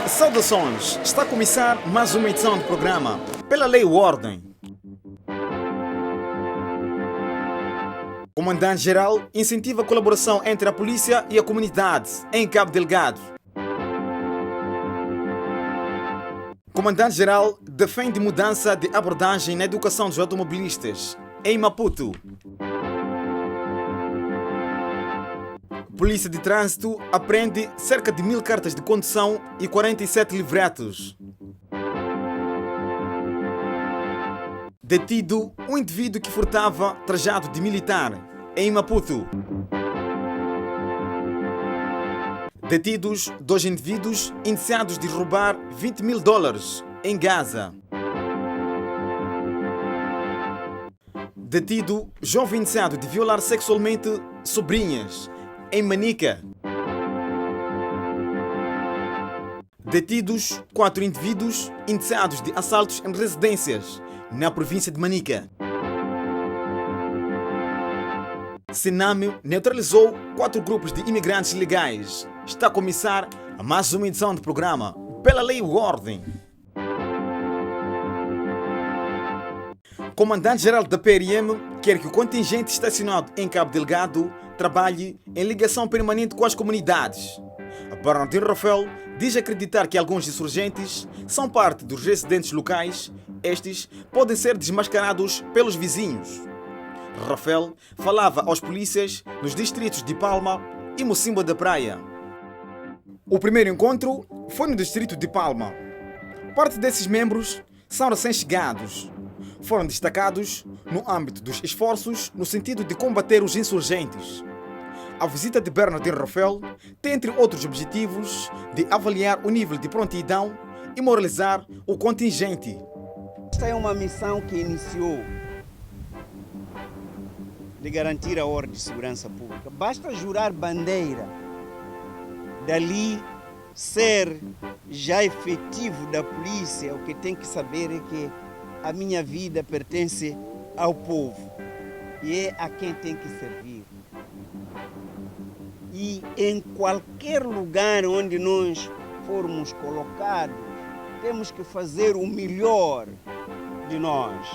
Saudações! Está a começar mais uma edição do programa Pela Lei e Ordem. O Comandante-Geral incentiva a colaboração entre a polícia e a comunidade em Cabo Delgado. O Comandante-Geral defende mudança de abordagem na educação dos automobilistas em Maputo. Polícia de Trânsito apreende cerca de 1000 cartas de condução e 47 livretos. Detido um indivíduo que furtava trajado de militar em Maputo. Detidos 2 indivíduos indiciados de roubar $20.000 em Gaza. Detido jovem indiciado de violar sexualmente sobrinhas em Manica. Detidos 4 indivíduos indiciados de assaltos em residências na província de Manica. Sename neutralizou 4 grupos de imigrantes ilegais. Está a começar a mais uma edição do programa Pela Lei e Ordem. Comandante-Geral da PRM quer que o contingente estacionado em Cabo Delgado trabalhe em ligação permanente com as comunidades. Bernardino Rafael diz acreditar que alguns insurgentes são parte dos residentes locais. Estes podem ser desmascarados pelos vizinhos. Rafael falava aos polícias nos distritos de Palma e Mocimboa da Praia. O primeiro encontro foi no distrito de Palma. Parte desses membros são recém-chegados. Foram destacados no âmbito dos esforços no sentido de combater os insurgentes. A visita de Bernardino Rafael tem, entre outros objetivos, de avaliar o nível de prontidão e moralizar o contingente. Esta é uma missão que iniciou de garantir a ordem de segurança pública. Basta jurar bandeira, dali ser já efetivo da polícia. O que tem que saber é que a minha vida pertence ao povo e é a quem tem que servir. E em qualquer lugar onde nós formos colocados, temos que fazer o melhor de nós.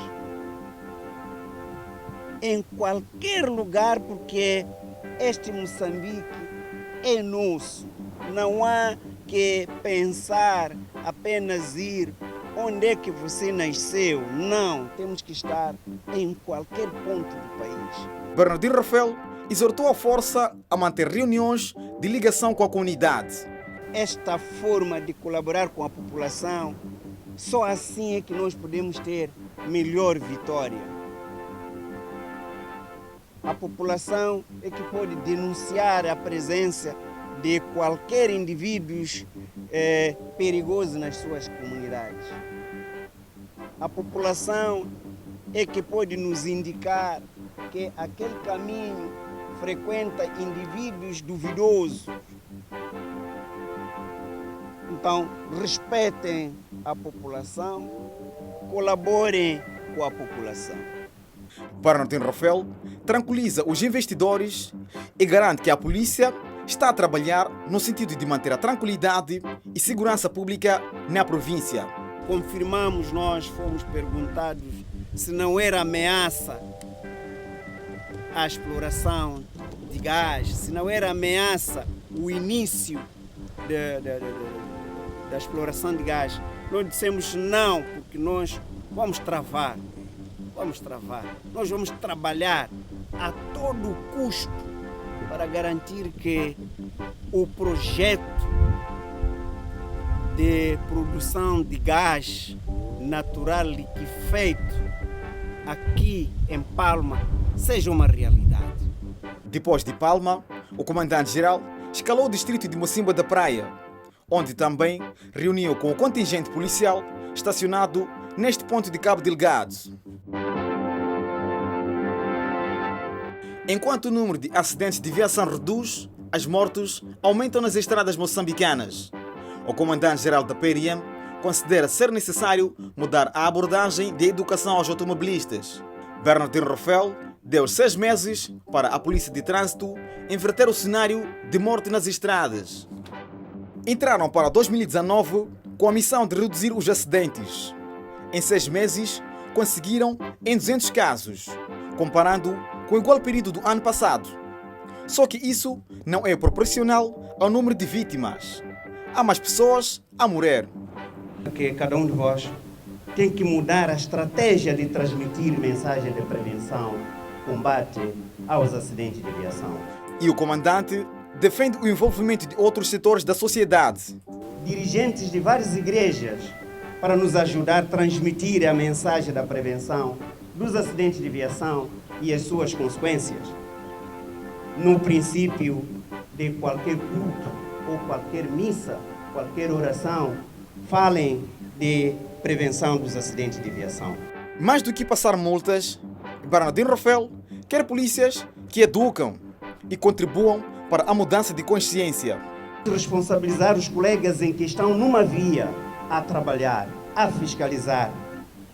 Em qualquer lugar, porque este Moçambique é nosso. Não há que pensar apenas ir onde é que você nasceu. Não, temos que estar em qualquer ponto do país. Bernardino Rafael exortou a força a manter reuniões de ligação com a comunidade. Esta forma de colaborar com a população, só assim é que nós podemos ter melhor vitória. A população é que pode denunciar a presença de qualquer indivíduo perigoso nas suas comunidades. A população é que pode nos indicar que aquele caminho frequenta indivíduos duvidosos. Então, respeitem a população, colaborem com a população. Bernardino Rafael tranquiliza os investidores e garante que a polícia está a trabalhar no sentido de manter a tranquilidade e segurança pública na província. Confirmamos, nós fomos perguntados se não era ameaça a exploração de gás, se não era ameaça o início da exploração de gás. Nós dissemos não, porque nós vamos travar. Vamos travar. Nós vamos trabalhar a todo custo para garantir que o projeto de produção de gás natural liquefeito aqui em Palma seja uma realidade. Depois de Palma, o comandante-geral escalou o distrito de Mocimboa da Praia, onde também reuniu com o contingente policial estacionado neste ponto de Cabo Delgado. Enquanto o número de acidentes de viação reduz, as mortes aumentam nas estradas moçambicanas. O comandante-geral da PRM considera ser necessário mudar a abordagem de educação aos automobilistas. Bernardino Rafael deu 6 meses para a Polícia de Trânsito inverter o cenário de morte nas estradas. Entraram para 2019 com a missão de reduzir os acidentes. Em 6 meses, conseguiram em 200 casos, comparando com o igual período do ano passado. Só que isso não é proporcional ao número de vítimas. Há mais pessoas a morrer. Que cada um de vós tem que mudar a estratégia de transmitir mensagem de prevenção, combate aos acidentes de viação. E o comandante defende o envolvimento de outros setores da sociedade. Dirigentes de várias igrejas para nos ajudar a transmitir a mensagem da prevenção dos acidentes de viação e as suas consequências. No princípio de qualquer culto ou qualquer missa, qualquer oração, falem de prevenção dos acidentes de viação. Mais do que passar multas, Bernardino Rafael quer polícias que educam e contribuam para a mudança de consciência. Responsabilizar os colegas em que estão numa via a trabalhar, a fiscalizar,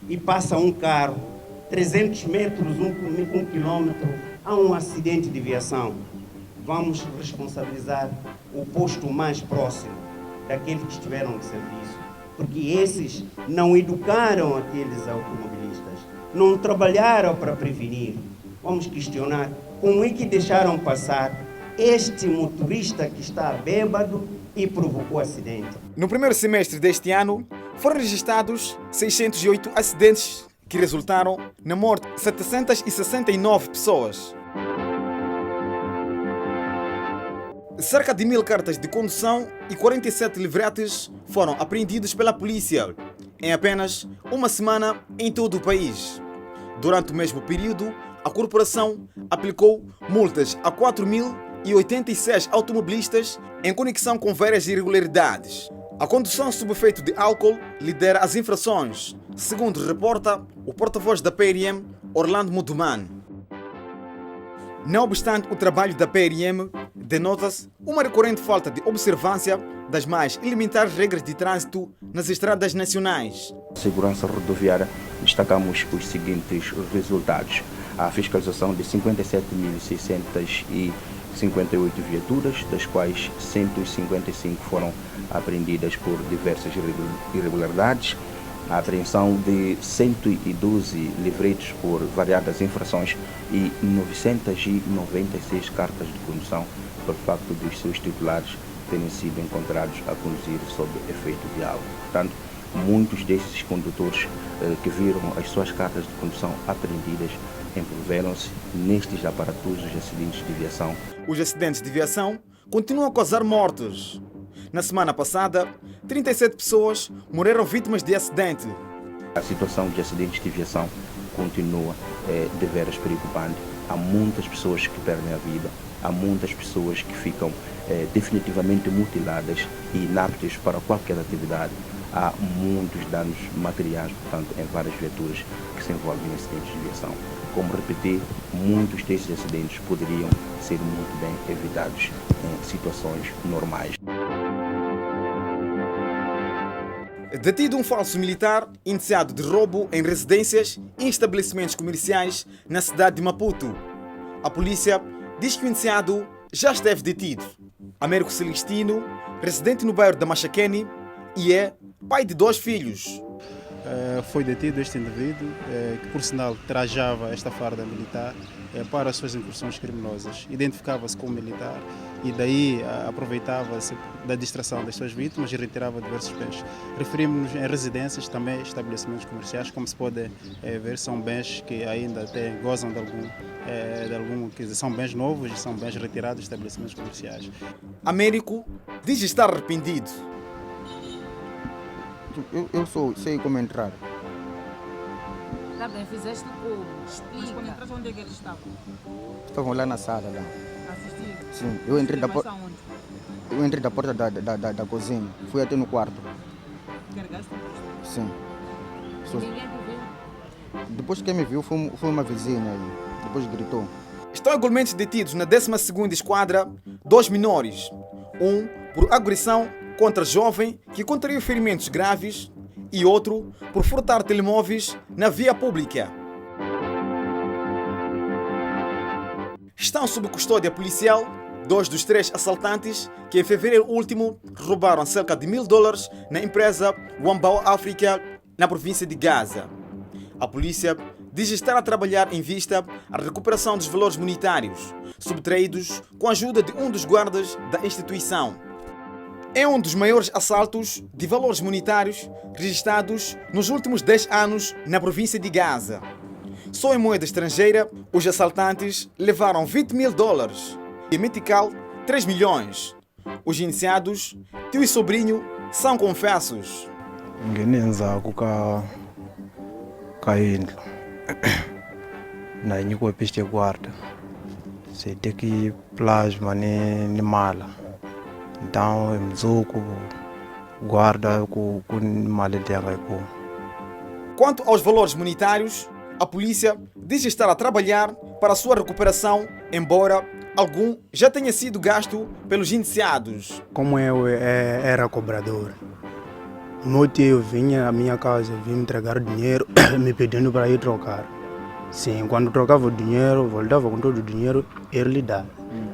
e passa um carro 300 metros, um quilômetro, há um acidente de viação. Vamos responsabilizar o posto mais próximo daqueles que estiveram de serviço, porque esses não educaram aqueles automobilistas, não trabalharam para prevenir. Vamos questionar como é que deixaram passar este motorista que está bêbado e provocou acidente. No primeiro semestre deste ano, foram registrados 608 acidentes que resultaram na morte de 769 pessoas. Cerca de 1000 cartas de condução e 47 livretes foram apreendidos pela polícia em apenas uma semana em todo o país. Durante o mesmo período, a corporação aplicou multas a 4.086 automobilistas em conexão com várias irregularidades. A condução sob efeito de álcool lidera as infrações, segundo reporta o porta-voz da PRM, Orlando Muduman. Não obstante o trabalho da PRM, denota-se uma recorrente falta de observância das mais elementares regras de trânsito nas estradas nacionais. Segurança rodoviária, destacamos os seguintes resultados. A fiscalização de 57.658 viaturas, das quais 155 foram apreendidas por diversas irregularidades. A apreensão de 112 livretes por variadas infrações e 996 cartas de condução por facto dos seus titulares terem sido encontrados a conduzir sob efeito de álcool. Portanto, muitos desses condutores que viram as suas cartas de condução apreendidas envolveram-se nestes aparatosos acidentes de viação. Os acidentes de viação continuam a causar mortes. Na semana passada, 37 pessoas morreram vítimas de acidente. A situação de acidentes de viação continua de veras preocupante. Há muitas pessoas que perdem a vida, há muitas pessoas que ficam definitivamente mutiladas e inaptas para qualquer atividade. Há muitos danos materiais, portanto, em várias viaturas que se envolvem em acidentes de viação. Como repeti, muitos desses acidentes poderiam ser muito bem evitados em situações normais. Detido um falso militar indiciado de roubo em residências e estabelecimentos comerciais na cidade de Maputo. A polícia diz que o indiciado já esteve detido. Américo Celestino, residente no bairro da Machakeni, e é pai de 2 filhos. foi detido este indivíduo, que por sinal trajava esta farda militar para as suas incursões criminosas. Identificava-se como militar e daí aproveitava-se da distração das suas vítimas e retirava diversos bens. Referimos-nos em residências, também estabelecimentos comerciais, como se pode ver, são bens que ainda gozam de algum, quer dizer, são bens novos e são bens retirados de estabelecimentos comerciais. Américo diz estar arrependido. Eu sei como entrar. Tá bem, fizeste como? Explica. Mas quando entraste, onde é que eles estavam? Estavam lá na sala. Lá. Assistindo? Sim, eu entrei da porta. Onde? Eu entrei da porta da cozinha. Fui até no quarto. Carregaste? Sim. Ninguém te viu? Depois que me viu foi uma vizinha aí. Depois gritou. Estão igualmente detidos na 12ª Esquadra 2 menores. Um por agressão contra jovem que contraiu ferimentos graves e outro por furtar telemóveis na via pública. Estão sob custódia policial 2 dos 3 assaltantes que em fevereiro último roubaram cerca de $1000 na empresa Wambao África, na província de Gaza. A polícia diz estar a trabalhar em vista à recuperação dos valores monetários subtraídos com a ajuda de um dos guardas da instituição. É um dos maiores assaltos de valores monetários registrados nos últimos 10 anos na província de Gaza. Só em moeda estrangeira, os assaltantes levaram $20.000 e em metical 3 milhões. Os iniciados, tio e sobrinho, são confessos. Ngenenza kaindlu na nyiko piste guarda se teki plasma ni mala então mzuku guarda com mala dela com. Quanto aos valores monetários, a polícia diz estar a trabalhar para a sua recuperação, embora algum já tenha sido gasto pelos iniciados. Como eu era cobrador, noite eu vinha à minha casa, vim me entregar dinheiro, me pedindo para ir trocar. Sim, quando trocava o dinheiro, voltava com todo o dinheiro, ele lhe dá.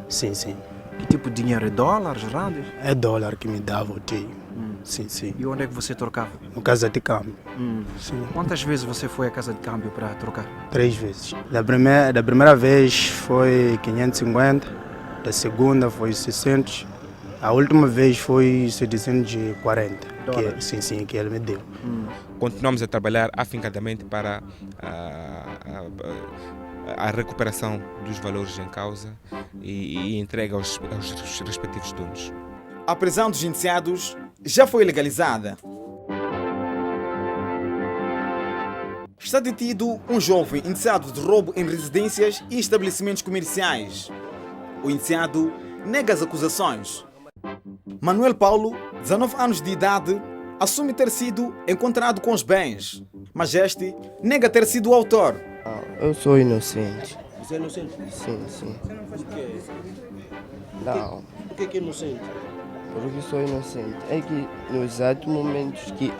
Sim, sim. Que tipo de dinheiro? É dólares, randes? É dólar que me dava o tio. Sim, sim. E onde é que você trocava? No casa de câmbio. Sim. Quantas vezes você foi à casa de câmbio para trocar? 3 vezes. Da primeira vez foi 550, da segunda foi 600, a última vez foi 740. Sim, que ele me deu. Continuamos a trabalhar afincadamente para a recuperação dos valores em causa e entrega aos respectivos donos. A prisão dos iniciados já foi legalizada. Está detido um jovem indiciado de roubo em residências e estabelecimentos comerciais. O indiciado nega as acusações. Manuel Paulo, 19 anos de idade, assume ter sido encontrado com os bens, mas este nega ter sido o autor. Eu sou inocente. Você é inocente? Sim, sim. Você não faz por quê? Não. Por que é inocente? Porque sou inocente. É que nos exatos momentos que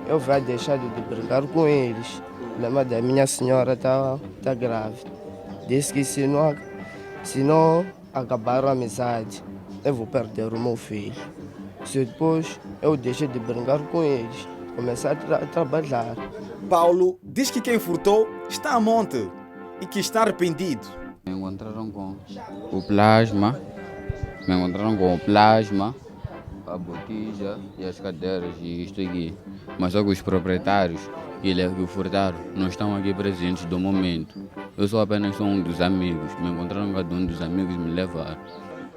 eu vai deixar de brincar com eles. Lembra da minha senhora tá grávida. Disse que se não acabar a amizade, eu vou perder o meu filho. Se depois eu deixar de brincar com eles, começar a trabalhar. Paulo diz que quem furtou está a monte e que está arrependido. Me encontraram com o plasma, a botija e as cadeiras e isto aqui. Mas só que os proprietários que furtaram não estão aqui presentes do momento. Eu sou apenas um dos amigos. Me encontraram cada um dos amigos me levaram.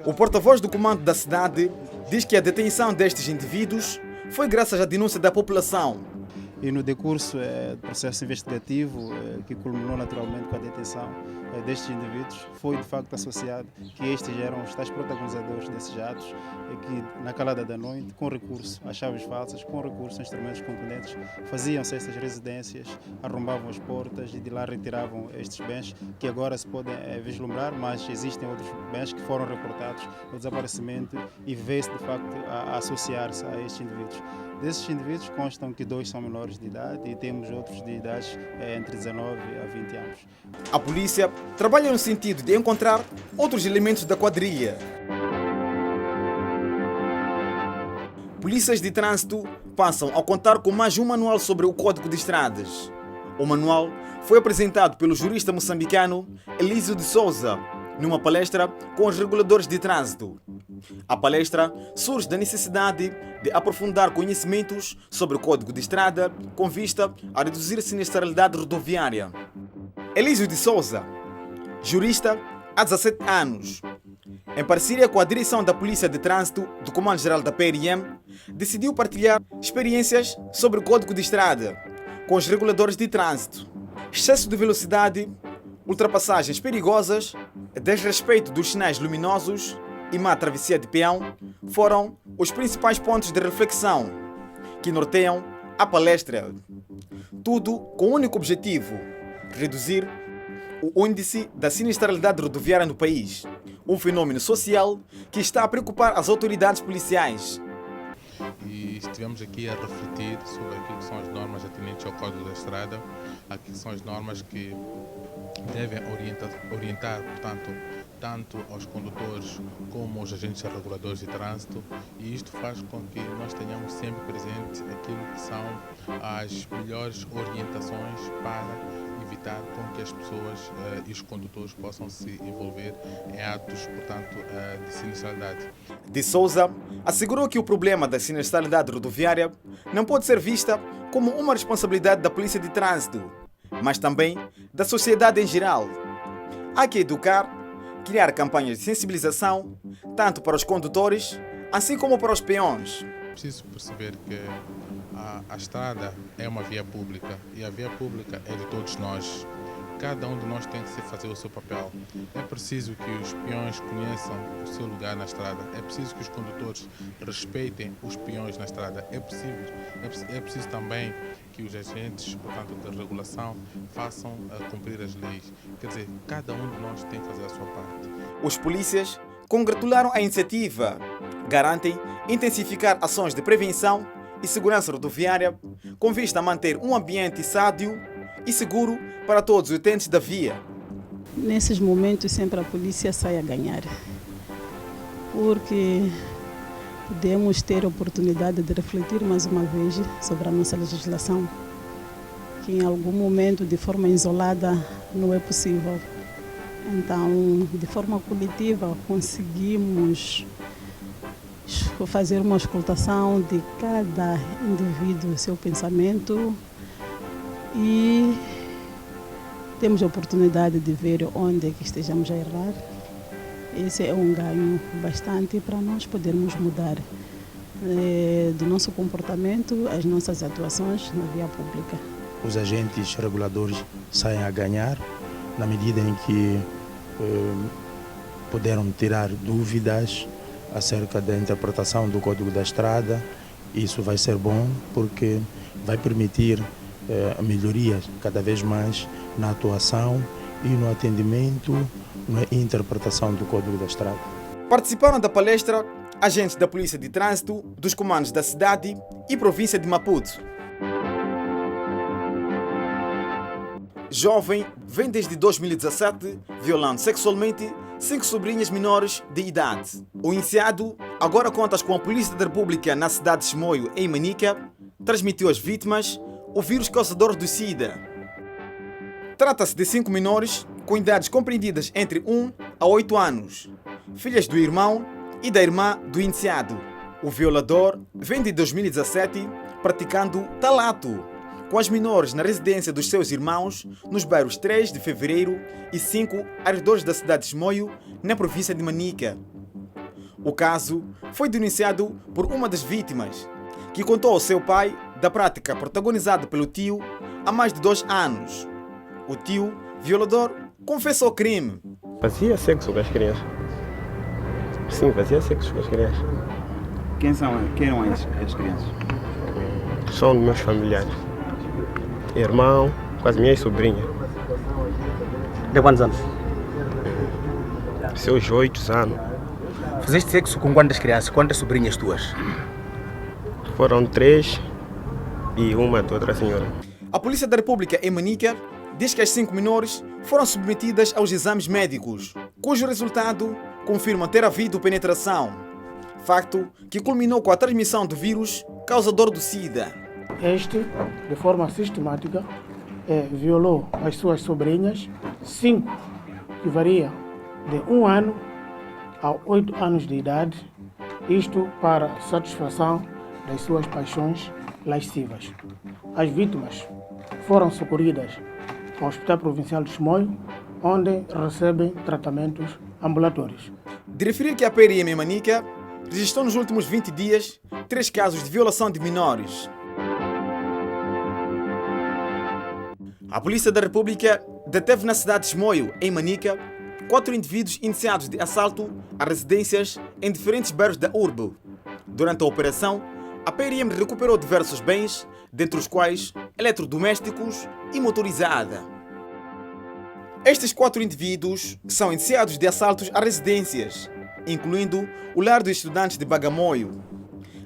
O porta-voz do comando da cidade diz que a detenção destes indivíduos foi graças à denúncia da população. E no decurso do processo investigativo, que culminou naturalmente com a detenção destes indivíduos, foi de facto associado que estes eram os tais protagonizadores desses atos, que na calada da noite, com recurso a chaves falsas, com recurso a instrumentos contundentes, faziam-se estas residências, arrombavam as portas e de lá retiravam estes bens que agora se podem vislumbrar, mas existem outros bens que foram reportados no desaparecimento e vê-se de facto a associar-se a estes indivíduos. Desses indivíduos constam que 2 são menores de idade e temos outros de idades entre 19 a 20 anos. A polícia trabalha no sentido de encontrar outros elementos da quadrilha. polícias de trânsito passam a contar com mais um manual sobre o Código de Estradas. O manual foi apresentado pelo jurista moçambicano Elísio de Souza numa palestra com os reguladores de trânsito. A palestra surge da necessidade de aprofundar conhecimentos sobre o Código de Estrada com vista a reduzir a sinistralidade rodoviária. Elísio de Souza, jurista há 17 anos, em parceria com a direção da Polícia de Trânsito do Comando-Geral da PRM, decidiu partilhar experiências sobre o Código de Estrada com os reguladores de trânsito. Excesso de velocidade, ultrapassagens perigosas, desrespeito dos sinais luminosos e má travessia de peão foram os principais pontos de reflexão que norteiam a palestra. Tudo com o único objetivo: reduzir o índice da sinistralidade rodoviária no país, um fenômeno social que está a preocupar as autoridades policiais. E estivemos aqui a refletir sobre aquilo que são as normas atinentes ao Código da Estrada, aquilo que são as normas que devem orientar, portanto, tanto aos condutores como aos agentes reguladores de trânsito, e isto faz com que nós tenhamos sempre presente aquilo que são as melhores orientações para evitar com que as pessoas e os condutores possam se envolver em atos, portanto, de sinistralidade. De Souza assegurou que o problema da sinistralidade rodoviária não pode ser vista como uma responsabilidade da Polícia de Trânsito, mas também da sociedade em geral. Há que educar, criar campanhas de sensibilização, tanto para os condutores, assim como para os peões. Preciso perceber que a estrada é uma via pública e a via pública é de todos nós. Cada um de nós tem que fazer o seu papel. É preciso que os peões conheçam o seu lugar na estrada. É preciso que os condutores respeitem os peões na estrada. É preciso também que os agentes, portanto, da regulação façam cumprir as leis. Quer dizer, cada um de nós tem que fazer a sua parte. Os polícias congratularam a iniciativa. Garantem intensificar ações de prevenção e segurança rodoviária com vista a manter um ambiente sádio e seguro para todos os utentes da via. Nesses momentos sempre a polícia sai a ganhar, porque podemos ter a oportunidade de refletir mais uma vez sobre a nossa legislação, que em algum momento de forma isolada não é possível. Então, de forma coletiva, conseguimos fazer uma escutação de cada indivíduo, seu pensamento, e temos a oportunidade de ver onde é que estejamos a errar. Esse é um ganho bastante para nós podermos mudar do nosso comportamento, as nossas atuações na via pública. Os agentes reguladores saem a ganhar na medida em que puderam tirar dúvidas acerca da interpretação do Código da Estrada. Isso vai ser bom porque vai permitir melhorias cada vez mais na atuação e no atendimento, na interpretação do Código da Estrada. Participaram da palestra agentes da Polícia de Trânsito, dos comandos da cidade e província de Maputo. Jovem vem desde 2017 violando sexualmente 5 sobrinhas menores de idade. O iniciado agora conta com a Polícia da República na cidade de Chimoio, em Manica, transmitiu às vítimas o vírus causador do SIDA. Trata-se de 5 menores com idades compreendidas entre 1 a 8 anos, filhas do irmão e da irmã do iniciado. O violador vem de 2017 praticando tal ato com as menores na residência dos seus irmãos nos bairros 3 de Fevereiro e 5 arredores da cidade de Chimoio, na província de Manica. O caso foi denunciado por uma das vítimas, que contou ao seu pai da prática protagonizada pelo tio há mais de 2 anos. O tio, violador, confessou o crime. Fazia sexo com as crianças. Sim, fazia sexo com as crianças. Quem eram as crianças? São meus familiares. Irmão, com as minhas sobrinhas. De quantos anos? Seus 8 anos. Fizeste sexo com quantas crianças? Quantas sobrinhas tuas? Foram 3 e uma de outra senhora. A Polícia da República em Manica diz que as 5 menores foram submetidas aos exames médicos, cujo resultado confirma ter havido penetração. facto que culminou com a transmissão do vírus causador do SIDA. Este, de forma sistemática, violou as suas sobrinhas, 5, que varia de 1 ano a 8 anos de idade, isto para satisfação das suas paixões lascivas. As vítimas foram socorridas ao Hospital Provincial de Chimoio, onde recebem tratamentos ambulatórios. De referir que a PRM em Manica registrou nos últimos 20 dias 3 casos de violação de menores. A Polícia da República deteve na cidade de Chimoio, em Manica, 4 indivíduos indiciados de assalto a residências em diferentes bairros da urbe. Durante a operação, a PRM recuperou diversos bens, dentre os quais eletrodomésticos e motorizada. Estes 4 indivíduos são indiciados de assaltos a residências, incluindo o lar dos estudantes de Bagamoio.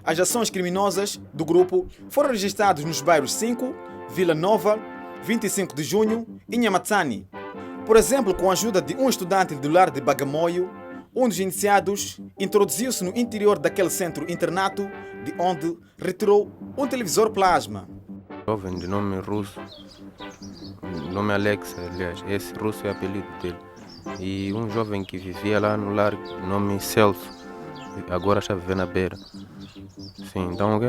As ações criminosas do grupo foram registradas nos bairros 5, Vila Nova, 25 de Junho e Nhamatsani. Por exemplo, com a ajuda de um estudante do lar de Bagamoio, um dos indiciados introduziu-se no interior daquele centro-internato, de onde retirou um televisor plasma. Jovem de nome russo, nome Alex, aliás, esse russo é o apelido dele. E um jovem que vivia lá no lar, nome Celso, agora está vivendo na beira. Sim, então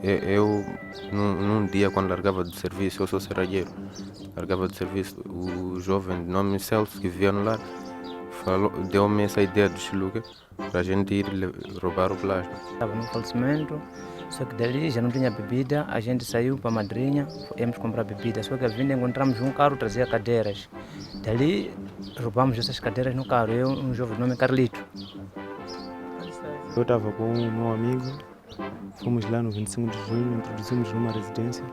eu num dia quando largava do serviço, eu sou serralheiro, largava do serviço, o jovem de nome Celso que vivia no lar deu-me essa ideia de chiluca para a gente ir roubar o plasma. Estava no falecimento, só que dali já não tinha bebida, a gente saiu para a madrinha, íamos comprar bebida, só que a vinda encontramos um carro trazia cadeiras. Dali roubamos essas cadeiras no carro, eu um jovem de nome Carlito. Eu estava com o meu amigo, fomos lá no 25 de junho, introduzimos numa residência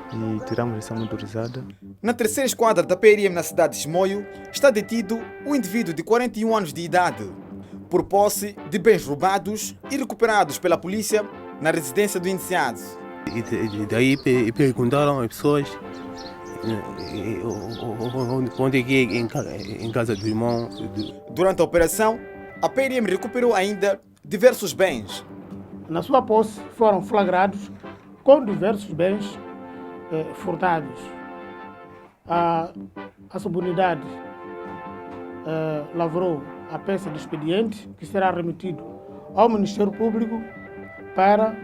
e tiramos essa motorizada. Na terceira esquadra da PRM na cidade de Chimoio está detido um indivíduo de 41 anos de idade por posse de bens roubados e recuperados pela polícia na residência do indiciado. E daí perguntaram às pessoas onde é que é em casa do irmão. Durante a operação, a PRM recuperou ainda diversos bens. Na sua posse foram flagrados com diversos bens furtados. A subunidade lavrou a peça de expediente que será remetido ao Ministério Público para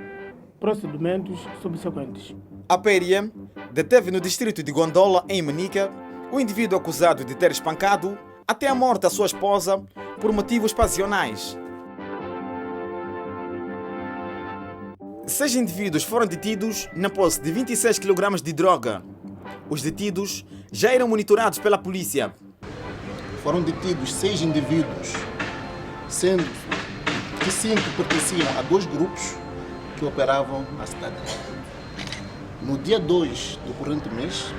procedimentos subsequentes. A PRM deteve no distrito de Gondola, em Manica, o indivíduo acusado de ter espancado até a morte a sua esposa por motivos passionais. 6 indivíduos foram detidos na posse de 26 kg de droga. Os detidos já eram monitorados pela polícia. Foram detidos 6 indivíduos, sendo que 5 pertenciam a 2 grupos que operavam na cidade. No dia 2 do corrente mês,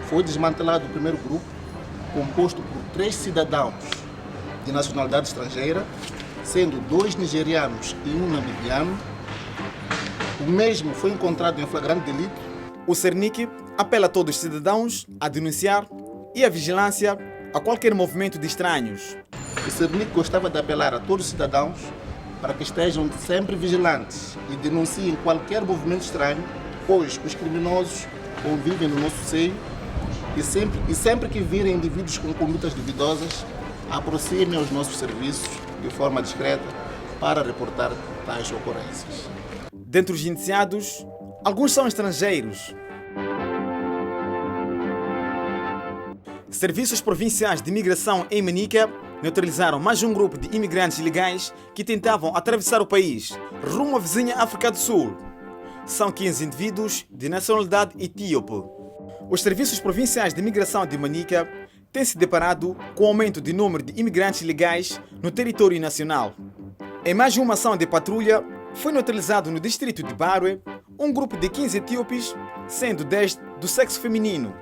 foi desmantelado o primeiro grupo, composto por 3 cidadãos de nacionalidade estrangeira, sendo 2 nigerianos e 1 namibiano. O mesmo foi encontrado em flagrante delito. O Cernic apela a todos os cidadãos a denunciar e a vigilância a qualquer movimento de estranhos. O Cernic gostava de apelar a todos os cidadãos para que estejam sempre vigilantes e denunciem qualquer movimento estranho, pois os criminosos convivem no nosso seio e sempre que virem indivíduos com condutas duvidosas, aproximem aos nossos serviços de forma discreta para reportar tais ocorrências. Dentre os indiciados, alguns são estrangeiros. Serviços provinciais de imigração em Manica neutralizaram mais um grupo de imigrantes ilegais que tentavam atravessar o país rumo à vizinha África do Sul. São 15 indivíduos de nacionalidade etíope. Os serviços provinciais de imigração de Manica têm se deparado com o aumento de número de imigrantes ilegais no território nacional. Em mais de uma ação de patrulha, foi neutralizado no distrito de Barwe um grupo de 15 etíopes, sendo 10 do sexo feminino.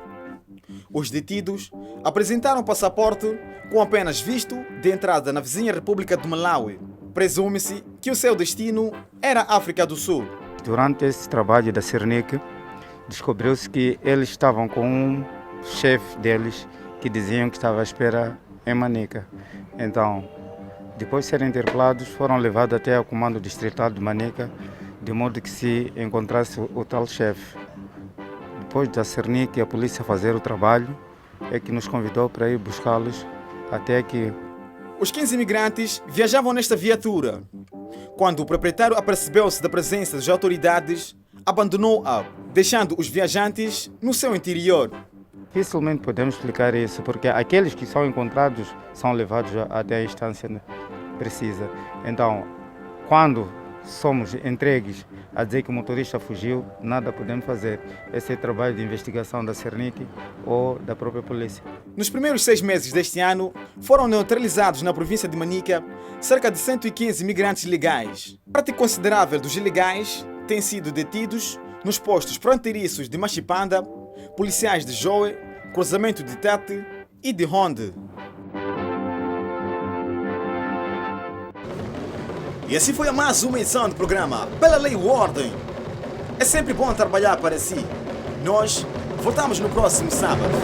Os detidos apresentaram passaporte com apenas visto de entrada na vizinha República do Malawi. Presume-se que o seu destino era a África do Sul. Durante esse trabalho da Cernic, descobriu-se que eles estavam com um chefe deles que diziam que estava à espera em Manica. Então, Depois de serem interpelados, foram levados até ao comando distrital de Manica, de modo que se encontrasse o tal chefe. Depois da Cernic e a polícia fazer o trabalho, é que nos convidou para ir buscá-los até que... Os 15 imigrantes viajavam nesta viatura. Quando o proprietário apercebeu-se da presença das autoridades, abandonou-a, deixando os viajantes no seu interior. Dificilmente podemos explicar isso, porque aqueles que são encontrados são levados até a instância precisa. Então, quando somos entregues a dizer que o motorista fugiu, nada podemos fazer. Esse é trabalho de investigação da Cernic ou da própria polícia. Nos primeiros 6 meses deste ano, foram neutralizados na província de Manica cerca de 115 imigrantes legais. Parte considerável dos ilegais têm sido detidos nos postos fronteiriços de Machipanda, policiais de Joe, cruzamento de Tete e de Ronde. E assim foi a mais uma edição do programa Pela Lei e Ordem. É sempre bom trabalhar para si. Nós voltamos no próximo sábado.